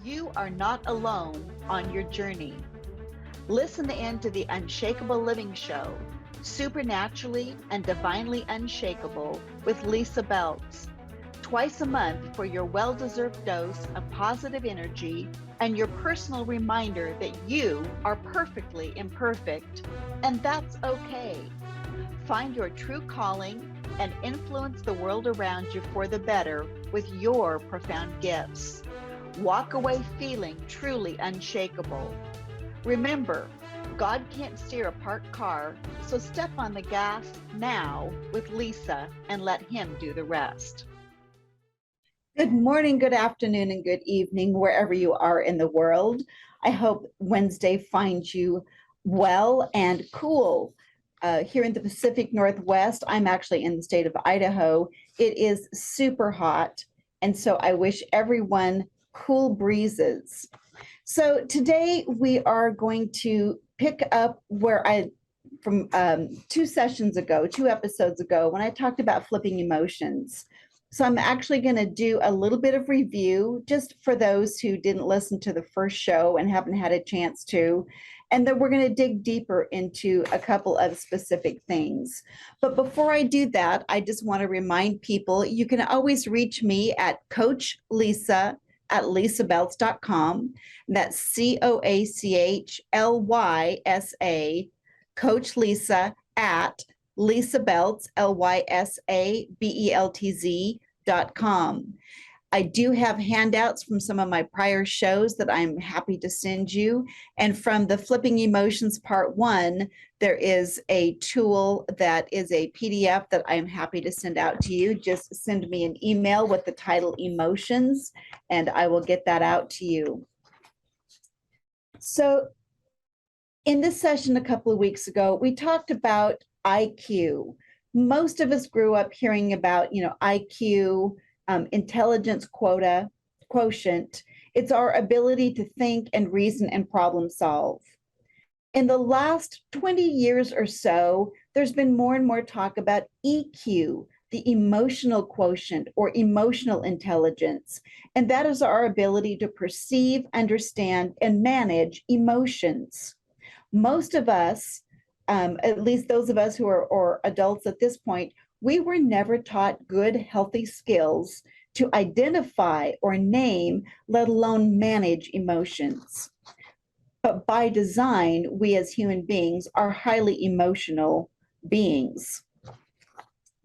You are not alone on your journey. Listen in to the Unshakable Living Show, Supernaturally and Divinely Unshakable with Lisa Beltz. Twice a month for your well-deserved dose of positive energy and your personal reminder that you are perfectly imperfect, and that's okay. Find your true calling and influence the world around you for the better with your profound gifts. Walk away feeling truly unshakable. Remember, God can't steer a parked car, so step on the gas now with Lisa and let him do the rest. Good morning, good afternoon, and good evening, wherever you are in the world. I hope Wednesday finds you well and cool. Here in the Pacific Northwest, I'm actually in the state of Idaho. It is super hot, and so I wish everyone cool breezes. So today we are going to pick up where from 2 episodes ago, when I talked about flipping emotions. So I'm actually going to do a little bit of review just for those who didn't listen to the first show and haven't had a chance to. And then we're going to dig deeper into a couple of specific things. But before I do that, I just want to remind people you can always reach me at Coach Lisa at lisabeltz.com. That's COACHLYSA, Coach Lisa at lisabeltz, LYSABELTZ.com. I do have handouts from some of my prior shows that I'm happy to send you. And from the Flipping Emotions Part 1, there is a tool that is a PDF that I'm happy to send out to you. Just send me an email with the title Emotions, and I will get that out to you. So in this session a couple of weeks ago, we talked about IQ. Most of us grew up hearing about, IQ, intelligence quotient. It's our ability to think and reason and problem solve. In the last 20 years or so, there's been more and more talk about EQ, the emotional quotient or emotional intelligence. And that is our ability to perceive, understand, and manage emotions. Most of us, at least those of us who are adults at this point, we were never taught good, healthy skills to identify or name, let alone manage emotions. But by design, we as human beings are highly emotional beings.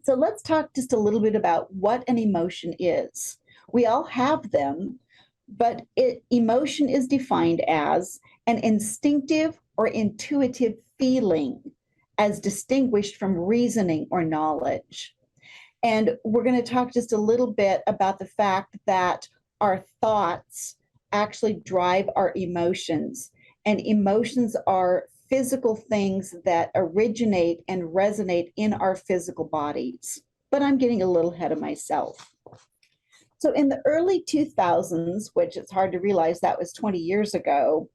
So let's talk just a little bit about what an emotion is. We all have them, but emotion is defined as an instinctive or intuitive feeling, as distinguished from reasoning or knowledge. And we're going to talk just a little bit about the fact that our thoughts actually drive our emotions. And emotions are physical things that originate and resonate in our physical bodies. But I'm getting a little ahead of myself. So in the early 2000s, which it's hard to realize that was 20 years ago,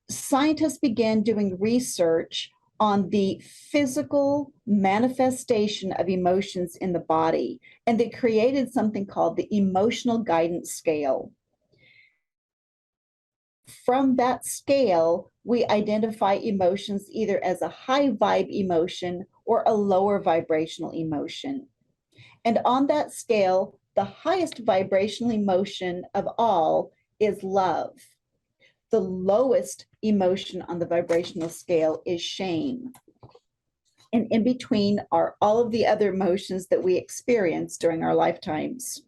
scientists began doing research on the physical manifestation of emotions in the body, and they created something called the emotional guidance scale. From that scale, we identify emotions either as a high vibe emotion or a lower vibrational emotion. And on that scale, the highest vibrational emotion of all is love. The lowest emotion on the vibrational scale is shame. And in between are all of the other emotions that we experience during our lifetimes.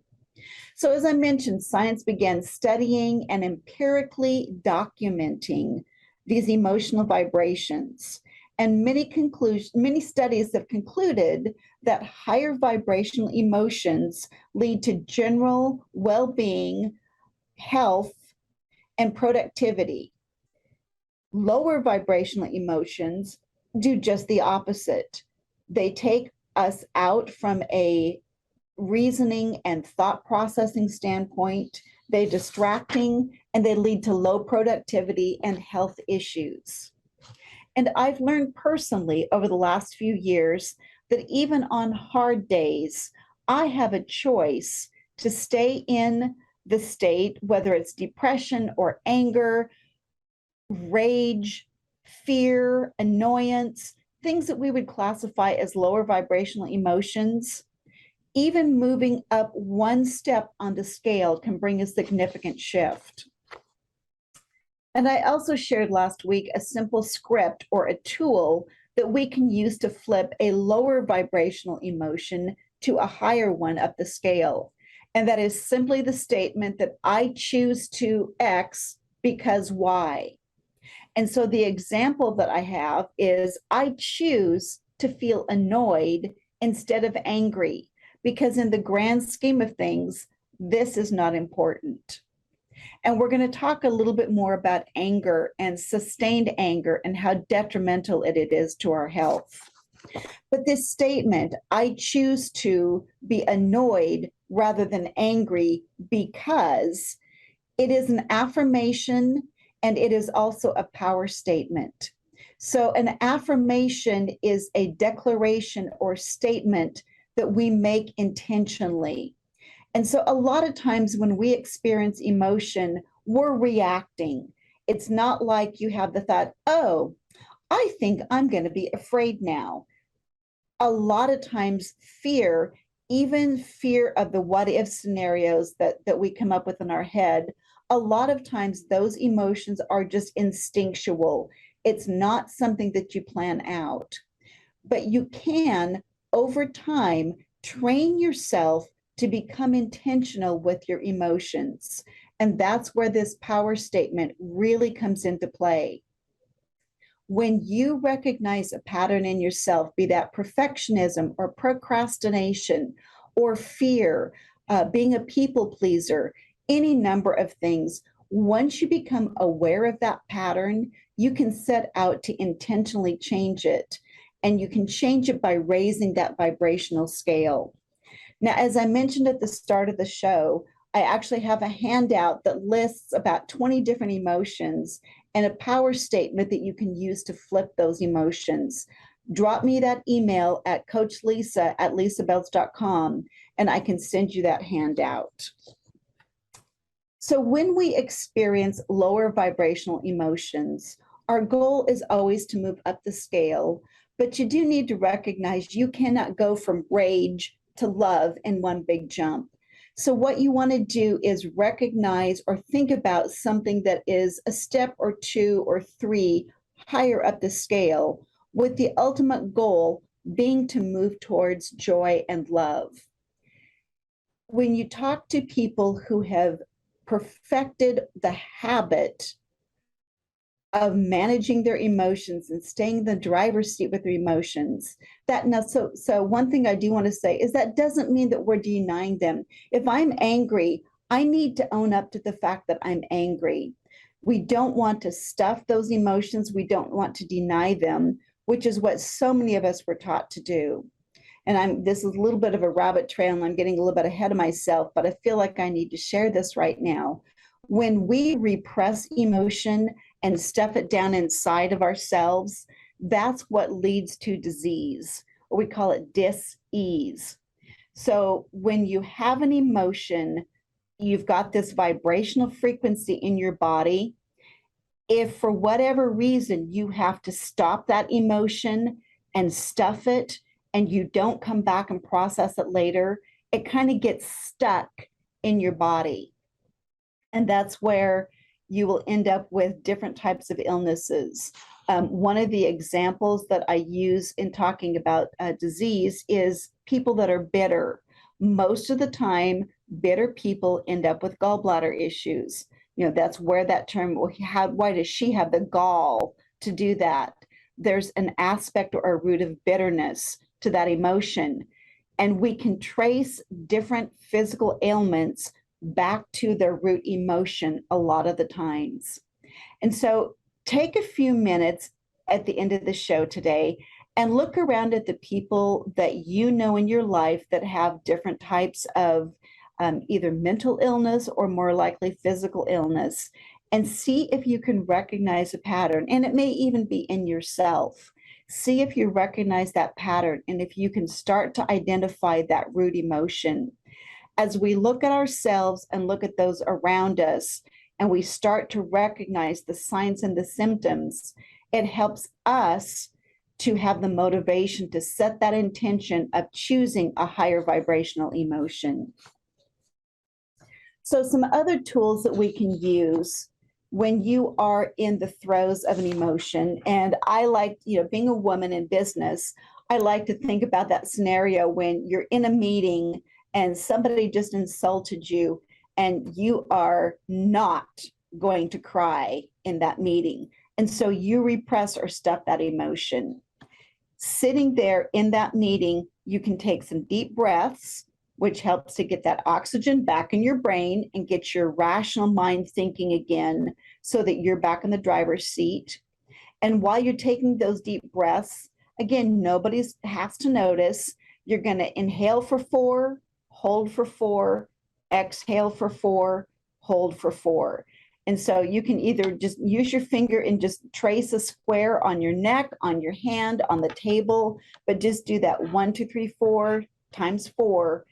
So as I mentioned, science began studying and empirically documenting these emotional vibrations. And many studies have concluded that higher vibrational emotions lead to general well-being, health, and productivity. Lower vibrational emotions do just the opposite. They take us out from a reasoning and thought processing standpoint. They're distracting, and they lead to low productivity and health issues. And I've learned personally over the last few years that even on hard days, I have a choice to stay in the state, whether it's depression or anger, rage, fear, annoyance, things that we would classify as lower vibrational emotions. Even moving up one step on the scale can bring a significant shift. And I also shared last week a simple script or a tool that we can use to flip a lower vibrational emotion to a higher one up the scale. And that is simply the statement that I choose to X because Y. And so the example that I have is I choose to feel annoyed instead of angry, because in the grand scheme of things, this is not important. And we're going to talk a little bit more about anger and sustained anger and how detrimental it is to our health. But this statement, I choose to be annoyed rather than angry because it is an affirmation and it is also a power statement. So an affirmation is a declaration or statement that we make intentionally. And so a lot of times when we experience emotion, we're reacting. It's not like you have the thought, oh, I think I'm going to be afraid now. A lot of times fear, even fear of the what if scenarios that we come up with in our head, a lot of times those emotions are just instinctual. It's not something that you plan out. But you can, over time, train yourself to become intentional with your emotions. And that's where this power statement really comes into play. When you recognize a pattern in yourself, be that perfectionism or procrastination or fear, being a people pleaser, any number of things, once you become aware of that pattern, you can set out to intentionally change it. And you can change it by raising that vibrational scale. Now, as I mentioned at the start of the show, I actually have a handout that lists about 20 different emotions and a power statement that you can use to flip those emotions. Drop me that email at coachlisa@lisabelts.com and I can send you that handout. So when we experience lower vibrational emotions, our goal is always to move up the scale, but you do need to recognize you cannot go from rage to love in one big jump. So what you want to do is recognize or think about something that is a step or two or three higher up the scale, with the ultimate goal being to move towards joy and love. When you talk to people who have perfected the habit of managing their emotions and staying in the driver's seat with their emotions, that now, so one thing I do want to say is that doesn't mean that we're denying them. If I'm angry, I need to own up to the fact that I'm angry. We don't want to stuff those emotions. We don't want to deny them, which is what so many of us were taught to do. And this is a little bit of a rabbit trail and I'm getting a little bit ahead of myself, but I feel like I need to share this right now. When we repress emotion and stuff it down inside of ourselves, that's what leads to disease, or we call it dis-ease. So when you have an emotion, you've got this vibrational frequency in your body. If for whatever reason you have to stop that emotion and stuff it, and you don't come back and process it later, it kind of gets stuck in your body. And that's where you will end up with different types of illnesses. One of the examples that I use in talking about disease is people that are bitter. Most of the time, bitter people end up with gallbladder issues. You know, that's where that term, why does she have the gall to do that? There's an aspect or a root of bitterness to that emotion. And we can trace different physical ailments back to their root emotion a lot of the times. And so take a few minutes at the end of the show today and look around at the people that you know in your life that have different types of either mental illness or more likely physical illness. and see if you can recognize a pattern. And it may even be in yourself. See if you recognize that pattern and if you can start to identify that root emotion. As we look at ourselves and look at those around us, and we start to recognize the signs and the symptoms, it helps us to have the motivation to set that intention of choosing a higher vibrational emotion. So some other tools that we can use when you are in the throes of an emotion, and I like, being a woman in business, I like to think about that scenario when you're in a meeting and somebody just insulted you and you are not going to cry in that meeting. And so you repress or stuff that emotion. Sitting there in that meeting, you can take some deep breaths, which helps to get that oxygen back in your brain and get your rational mind thinking again so that you're back in the driver's seat. And while you're taking those deep breaths, again, nobody has to notice. You're going to inhale for 4, hold for 4, exhale for 4, hold for 4. And so you can either just use your finger and just trace a square on your neck, on your hand, on the table, but just do that 1, 2, 3, 4 times 4.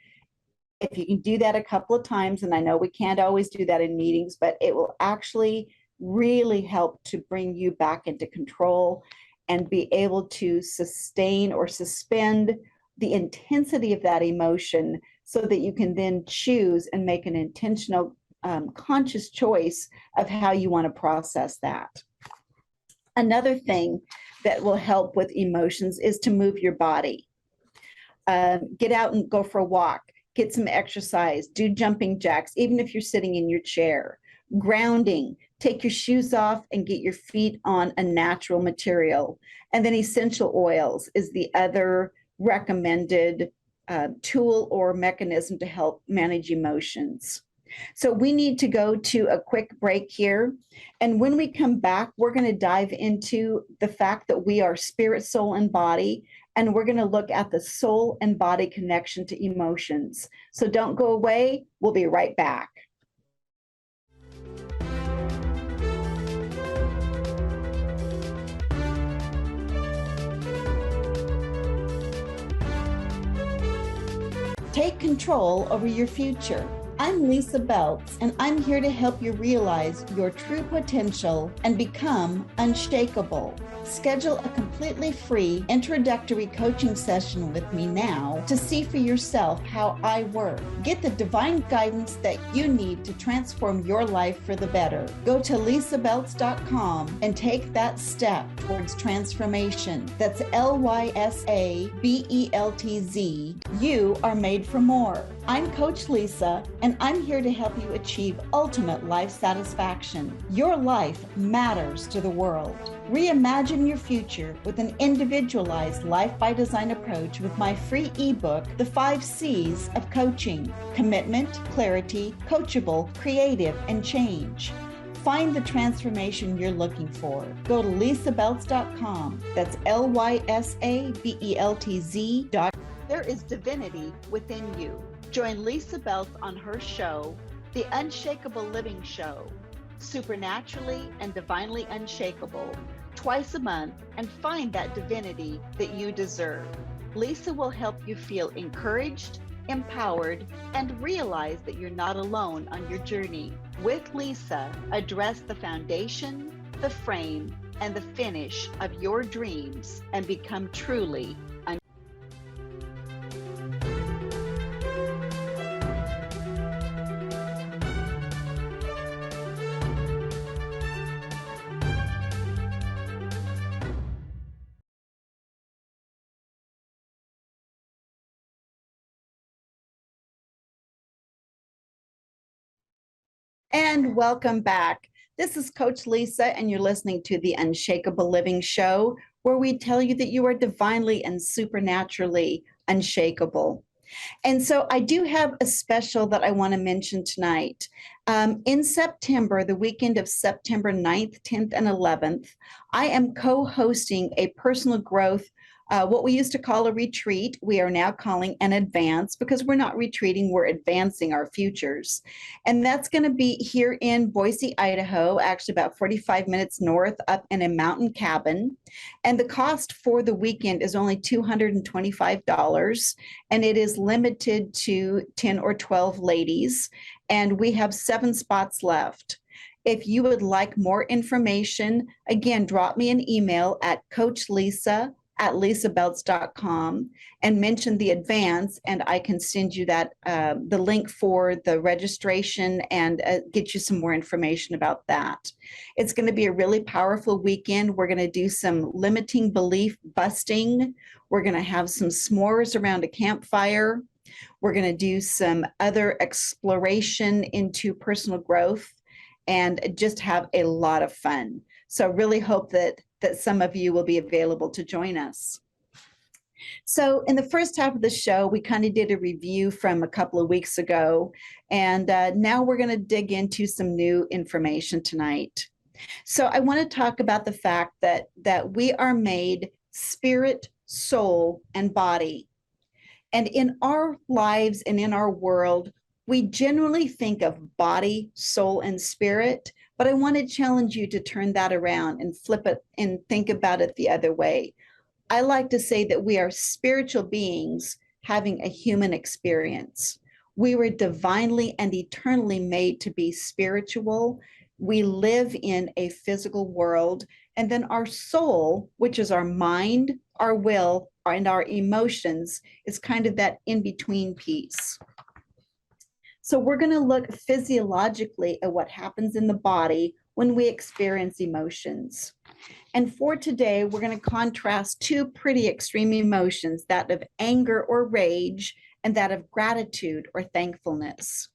If you can do that a couple of times, and I know we can't always do that in meetings, but it will actually really help to bring you back into control and be able to sustain or suspend the intensity of that emotion so that you can then choose and make an intentional, conscious choice of how you want to process that. Another thing that will help with emotions is to move your body. Get out and go for a walk. Get some exercise, do jumping jacks, even if you're sitting in your chair. Grounding, take your shoes off and get your feet on a natural material. And then essential oils is the other recommended tool or mechanism to help manage emotions. So we need to go to a quick break here. And when we come back, we're going to dive into the fact that we are spirit, soul, and body. And we're going to look at the soul and body connection to emotions. So don't go away. We'll be right back. Take control over your future. I'm Lisa Beltz, and I'm here to help you realize your true potential and become unshakable. Schedule a completely free introductory coaching session with me now to see for yourself how I work. Get the divine guidance that you need to transform your life for the better. Go to lisabeltz.com and take that step towards transformation. That's LYSABELTZ. You are made for more. I'm Coach Lisa, and I'm here to help you achieve ultimate life satisfaction. Your life matters to the world. Reimagine your future with an individualized life by design approach with my free ebook, The 5 C's of Coaching: Commitment, Clarity, Coachable, Creative, and Change. Find the transformation you're looking for. Go to lisabeltz.com. That's LYSABELTZ. There is divinity within you. Join Lisa Beltz on her show, The Unshakeable Living Show, Supernaturally and Divinely Unshakable, twice a month, and find that divinity that you deserve. Lisa will help you feel encouraged, empowered, and realize that you're not alone on your journey. With Lisa, address the foundation, the frame, and the finish of your dreams and become truly And welcome back. This is Coach Lisa, and you're listening to the Unshakeable Living Show, where we tell you that you are divinely and supernaturally unshakable. And so I do have a special that I want to mention tonight. In September, the weekend of September 9th, 10th, and 11th, I am co-hosting a personal growth What we used to call a retreat, we are now calling an advance, because we're not retreating, we're advancing our futures. And that's going to be here in Boise, Idaho, actually about 45 minutes north, up in a mountain cabin. And the cost for the weekend is only $225, and it is limited to 10 or 12 ladies, and we have 7 spots left. If you would like more information, again, drop me an email at coachlisa@lisabelts.com and mention the advance, and I can send you that the link for the registration and get you some more information about that. It's going to be a really powerful weekend. We're going to do some limiting belief busting. We're going to have some s'mores around a campfire. We're going to do some other exploration into personal growth and just have a lot of fun. So really hope that some of you will be available to join us. So in the first half of the show, we kind of did a review from a couple of weeks ago, and now we're going to dig into some new information tonight. So I want to talk about the fact that we are made spirit, soul, and body. And in our lives and in our world, we generally think of body, soul, and spirit, but I want to challenge you to turn that around and flip it and think about it the other way. I like to say that we are spiritual beings having a human experience. We were divinely and eternally made to be spiritual. We live in a physical world, and then our soul, which is our mind, our will, and our emotions, is kind of that in-between piece. So we're going to look physiologically at what happens in the body when we experience emotions. And for today, we're going to contrast 2 pretty extreme emotions, that of anger or rage and that of gratitude or thankfulness.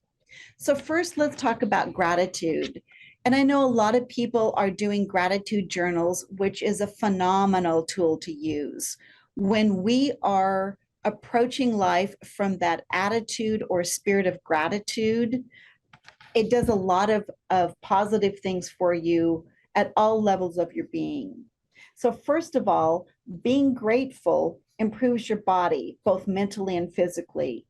So first, let's talk about gratitude. And I know a lot of people are doing gratitude journals, which is a phenomenal tool to use. When we are approaching life from that attitude or spirit of gratitude, it does a lot of positive things for you at all levels of your being. So first of all, being grateful improves your body, both mentally and physically.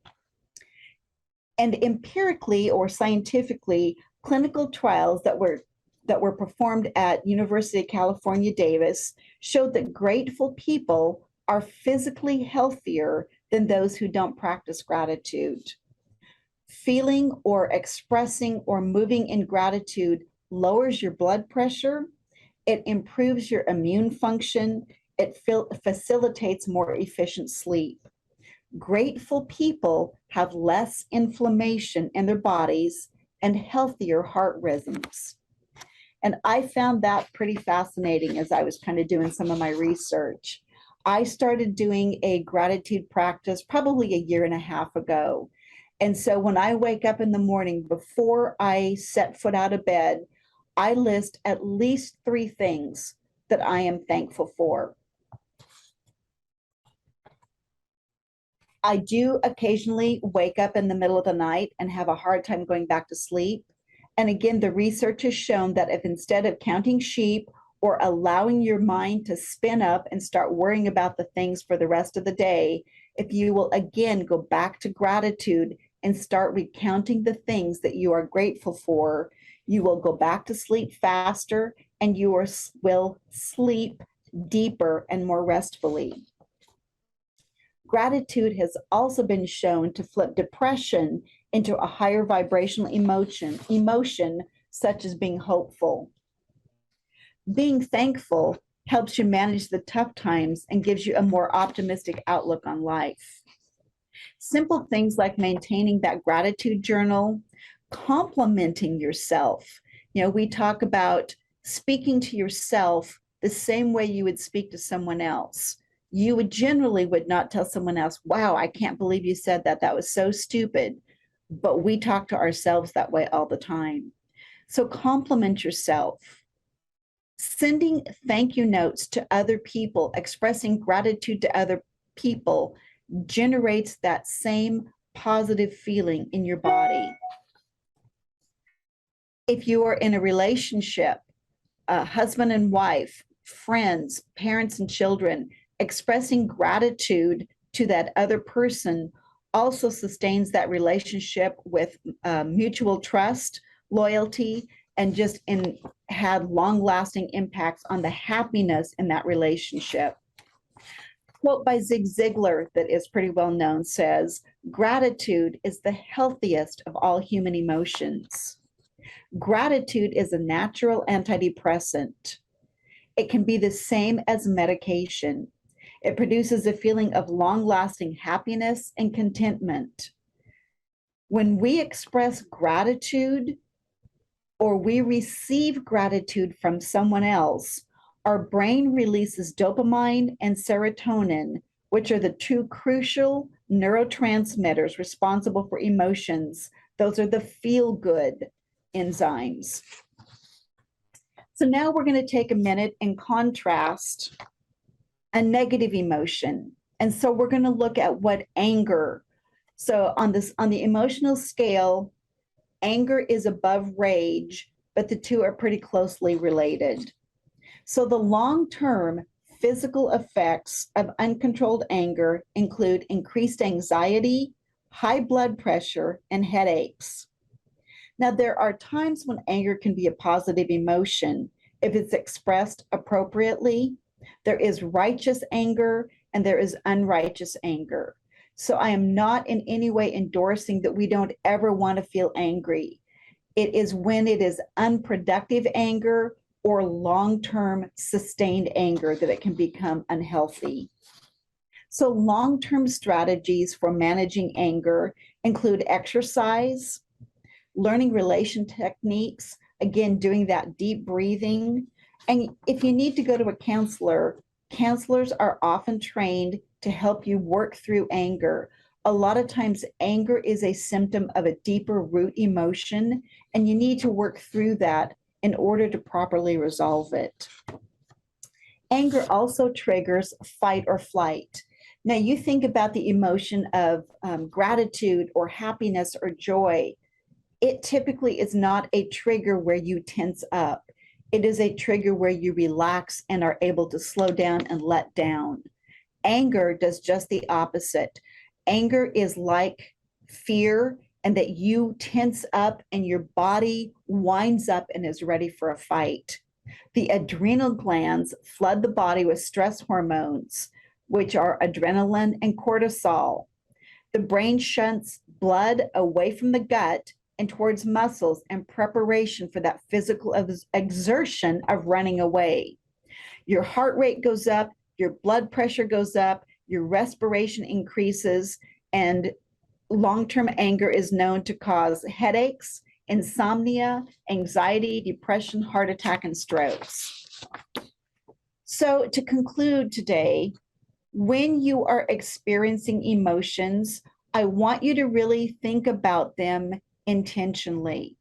And empirically or scientifically, clinical trials that were performed at University of California, Davis, showed that grateful people are physically healthier than those who don't practice gratitude. Feeling or expressing or moving in gratitude lowers your blood pressure, it improves your immune function, it facilitates more efficient sleep. Grateful people have less inflammation in their bodies and healthier heart rhythms. And I found that pretty fascinating as I was kind of doing some of my research. I started doing a gratitude practice probably a year and a half ago. And so when I wake up in the morning, before I set foot out of bed, I list at least 3 things that I am thankful for. I do occasionally wake up in the middle of the night and have a hard time going back to sleep. And again, the research has shown that if instead of counting sheep or allowing your mind to spin up and start worrying about the things for the rest of the day, if you will again go back to gratitude and start recounting the things that you are grateful for, you will go back to sleep faster and you will sleep deeper and more restfully. Gratitude has also been shown to flip depression into a higher vibrational emotion such as being hopeful. Being thankful helps you manage the tough times and gives you a more optimistic outlook on life. Simple things like maintaining that gratitude journal, complimenting yourself. You know, we talk about speaking to yourself the same way you would speak to someone else. You would generally not tell someone else, wow, I can't believe you said that. That was so stupid. But we talk to ourselves that way all the time. So compliment yourself. Sending thank you notes to other people, expressing gratitude to other people generates that same positive feeling in your body. If you are in a relationship, husband and wife, friends, parents and children, Expressing gratitude to that other person also sustains that relationship with mutual trust, loyalty, and had long-lasting impacts on the happiness in that relationship. Quote by Zig Ziglar that is pretty well known says, "Gratitude is the healthiest of all human emotions." Gratitude is a natural antidepressant. It can be the same as medication. It produces a feeling of long-lasting happiness and contentment. When we express gratitude or we receive gratitude from someone else, our brain releases dopamine and serotonin, which are the two crucial neurotransmitters responsible for emotions. Those are the feel-good enzymes. So now we're going to take a minute and contrast a negative emotion. And so we're going to look at what anger. So on the emotional scale, anger is above rage, but the two are pretty closely related. So the long-term physical effects of uncontrolled anger include increased anxiety, high blood pressure, and headaches. Now, there are times when anger can be a positive emotion if it's expressed appropriately. There is righteous anger and there is unrighteous anger. So I am not in any way endorsing that we don't ever want to feel angry. It is when it is unproductive anger or long-term sustained anger that it can become unhealthy. So long-term strategies for managing anger include exercise, learning relation techniques, again, doing that deep breathing. And if you need to go to a counselor, counselors are often trained to help you work through anger. A lot of times anger is a symptom of a deeper root emotion, and you need to work through that in order to properly resolve it. Anger also triggers fight or flight. Now you think about the emotion of gratitude or happiness or joy. It typically is not a trigger where you tense up. It is a trigger where you relax and are able to slow down and let down. Anger does just the opposite. Anger is like fear, and that you tense up and your body winds up and is ready for a fight. The adrenal glands flood the body with stress hormones, which are adrenaline and cortisol. The brain shunts blood away from the gut and towards muscles in preparation for that physical exertion of running away. Your heart rate goes up, your blood pressure goes up, your respiration increases, and long-term anger is known to cause headaches, insomnia, anxiety, depression, heart attack, and strokes. So to conclude today, when you are experiencing emotions, I want you to really think about them intentionally.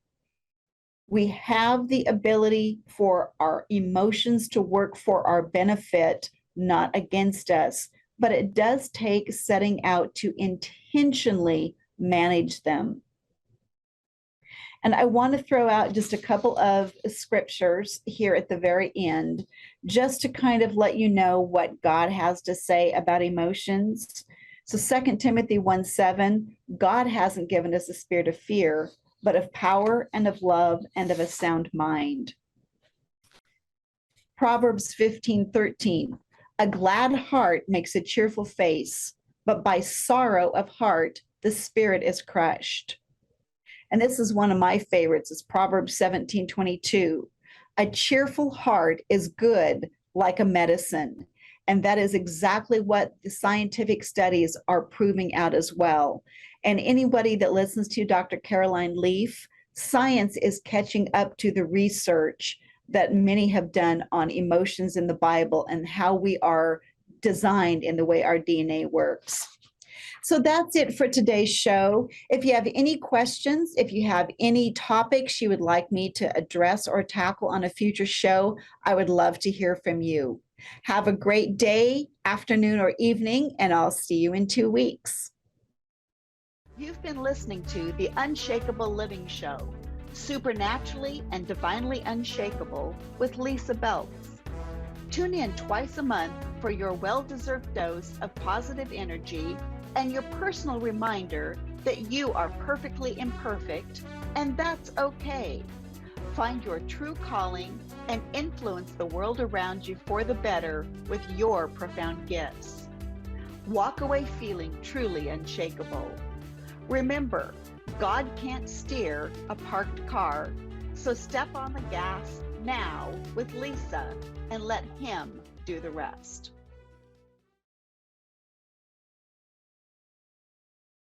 We have the ability for our emotions to work for our benefit, not against us, but it does take setting out to intentionally manage them. And I want to throw out just a couple of scriptures here at the very end, just to kind of let you know what God has to say about emotions. So 2 Timothy 1:7, God hasn't given us a spirit of fear, but of power and of love and of a sound mind. Proverbs 15:13, a glad heart makes a cheerful face, but by sorrow of heart, the spirit is crushed. And this is one of my favorites, it's Proverbs 17:22. A cheerful heart is good like a medicine. And that is exactly what the scientific studies are proving out as well. And anybody that listens to Dr. Caroline Leaf, science is catching up to the research that many have done on emotions in the Bible and how we are designed in the way our DNA works. So that's it for today's show. If you have any questions, if you have any topics you would like me to address or tackle on a future show, I would love to hear from you. Have a great day, afternoon, or evening, and I'll see you in 2 weeks. You've been listening to The Unshakeable Living Show, Supernaturally and Divinely Unshakable with Lisa Beltz. Tune in twice a month for your well-deserved dose of positive energy and your personal reminder that you are perfectly imperfect, and that's okay. Find your true calling and influence the world around you for the better with your profound gifts. Walk away feeling truly unshakable. Remember, God can't steer a parked car, so step on the gas now with Lisa and let Him do the rest.